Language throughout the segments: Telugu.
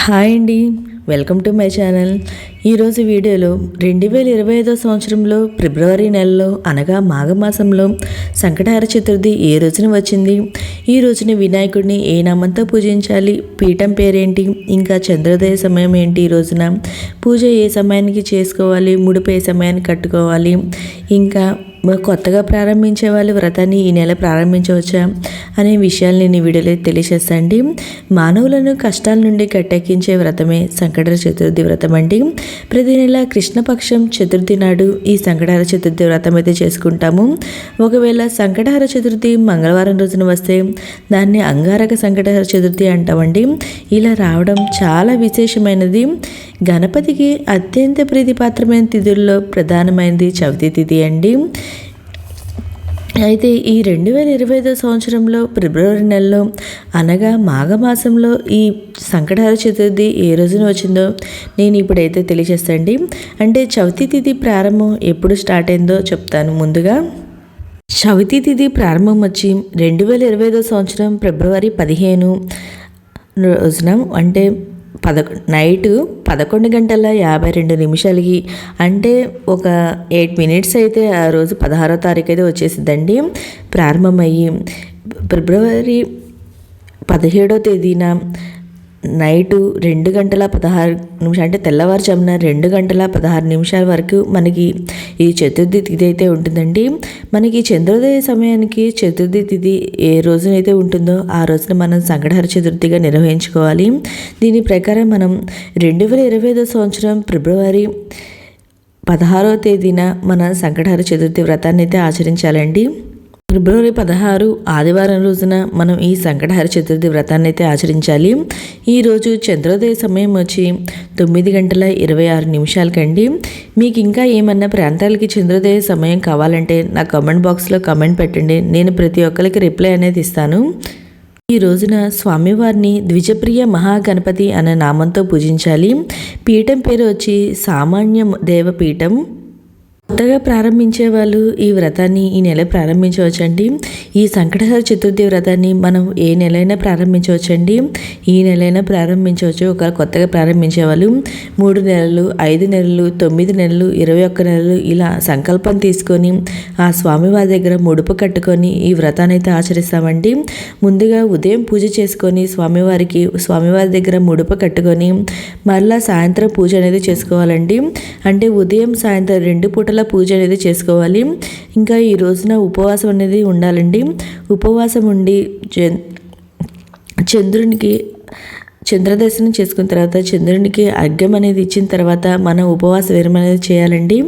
హాయ్ అండి, వెల్కమ్ టు మై ఛానల్. ఈరోజు వీడియోలో 2025 సంవత్సరంలో ఫిబ్రవరి నెలలో అనగా మాఘమాసంలో సంకటహర చతుర్థి ఏ రోజున వచ్చింది, ఈ రోజున వినాయకుడిని ఏ నామంతో పూజించాలి, పీఠం పేరేంటి, ఇంకా చంద్రోదయ సమయం ఏంటి, ఈ రోజున పూజ ఏ సమయానికి చేసుకోవాలి, ముడుపు ఏ సమయానికి కట్టుకోవాలి, ఇంకా కొత్తగా ప్రారంభించే వాళ్ళు వ్రతాన్ని ఈ నెల ప్రారంభించవచ్చా అనే విషయాలు నేను ఈ వీడియోలో తెలియజేస్తాండి. మానవులను కష్టాల నుండి గట్టెక్కించే వ్రతమే సంకటహర చతుర్థి వ్రతం అండి. ప్రతి నెల కృష్ణపక్షం చతుర్థి నాడు ఈ సంకటహర చతుర్థి వ్రతం అయితే చేసుకుంటాము. ఒకవేళ సంకటహర చతుర్థి మంగళవారం రోజున వస్తే దాన్ని అంగారక సంకటహర చతుర్థి అంటామండి. ఇలా రావడం చాలా విశేషమైనది. గణపతికి అత్యంత ప్రీతిపాత్రమైన తిథుల్లో ప్రధానమైనది చవితి తిథి అండి. అయితే ఈ 2025 సంవత్సరంలో ఫిబ్రవరి నెలలో అనగా మాఘమాసంలో ఈ సంకటహర చతుర్థి ఏ రోజున వచ్చిందో నేను ఇప్పుడైతే తెలియజేస్తాండి. అంటే చవితి తిథి ప్రారంభం ఎప్పుడు స్టార్ట్ అయిందో చెప్తాను. ముందుగా చవితి తిథి ప్రారంభం వచ్చి 2025 సంవత్సరం ఫిబ్రవరి 15 రోజున అంటే నైట్ 11:52 అంటే ఒక 8 మినిట్స్ అయితే ఆ రోజు 16వ తారీఖు అయితే వచ్చేసిద్దండి. ప్రారంభమయ్యి ఫిబ్రవరి 17వ తేదీన నైటు 2:16 అంటే తెల్లవారుజామున 2:16 వరకు మనకి ఈ చతుర్థి తిథి అయితే ఉంటుందండి. మనకి చంద్రోదయ సమయానికి చతుర్థి తిథి ఏ రోజునైతే ఉంటుందో ఆ రోజున మనం సంకటహర చతుర్థిగా నిర్వహించుకోవాలి. దీని ప్రకారం మనం 2025 సంవత్సరం ఫిబ్రవరి 16వ తేదీన మన సంకటహర చతుర్థి వ్రతాన్ని అయితే ఆచరించాలండి. ఫిబ్రవరి 16 ఆదివారం రోజున మనం ఈ సంకటహర చతుర్థి వ్రతాన్ని అయితే ఆచరించాలి. ఈరోజు చంద్రోదయ సమయం వచ్చి 9:26 కండి. మీకు ఇంకా ఏమన్నా ప్రాంతాలకి చంద్రోదయ సమయం కావాలంటే నా కామెంట్ బాక్స్లో కామెంట్ పెట్టండి. నేను ప్రతి ఒక్కరికి రిప్లై అనేది ఇస్తాను. ఈ రోజున స్వామివారిని ద్విజప్రియ మహాగణపతి అనే నామంతో పూజించాలి. పీఠం పేరు వచ్చి సామాన్య దేవపీఠం. కొత్తగా ప్రారంభించే వాళ్ళు ఈ వ్రతాన్ని ఈ నెల ప్రారంభించవచ్చండి. ఈ సంకటహర చతుర్థి వ్రతాన్ని మనం ఏ నెలైనా ప్రారంభించవచ్చండి. ఈ నెలైనా ప్రారంభించవచ్చు. ఒక కొత్తగా ప్రారంభించే వాళ్ళు 3 నెలలు, 5 నెలలు, 9 నెలలు, 21 నెలలు ఇలా సంకల్పం తీసుకొని ఆ స్వామివారి దగ్గర ముడుపు కట్టుకొని ఈ వ్రతాన్ని అయితే ఆచరిస్తామండి. ముందుగా ఉదయం పూజ చేసుకొని స్వామివారి దగ్గర ముడుపు కట్టుకొని మరలా సాయంత్రం పూజ అనేది చేసుకోవాలండి. అంటే ఉదయం సాయంత్రం 2 పూటల పూజ అనేది చేసుకోవాలి. ఇంకా ఈ రోజున ఉపవాసం అనేది ఉండాలండి. ఉపవాసం ఉండి చంద్రదర్శనం చేసుకున్న తర్వాత చంద్రునికి అర్ఘ్యం అనేది ఇచ్చిన తర్వాత మనం ఉపవాస విరమణ అనేది చేయాలండి.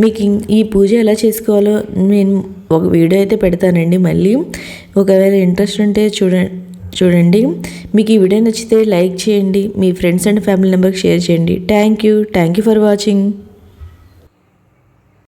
మీకు ఈ పూజ ఎలా చేసుకోవాలో నేను ఒక వీడియో అయితే పెడతానండి. మళ్ళీ ఒకవేళ ఇంట్రెస్ట్ ఉంటే చూడండి. మీకు ఈ వీడియో నచ్చితే లైక్ చేయండి, మీ ఫ్రెండ్స్ అండ్ ఫ్యామిలీ మెంబర్కి షేర్ చేయండి. Thank you for watching.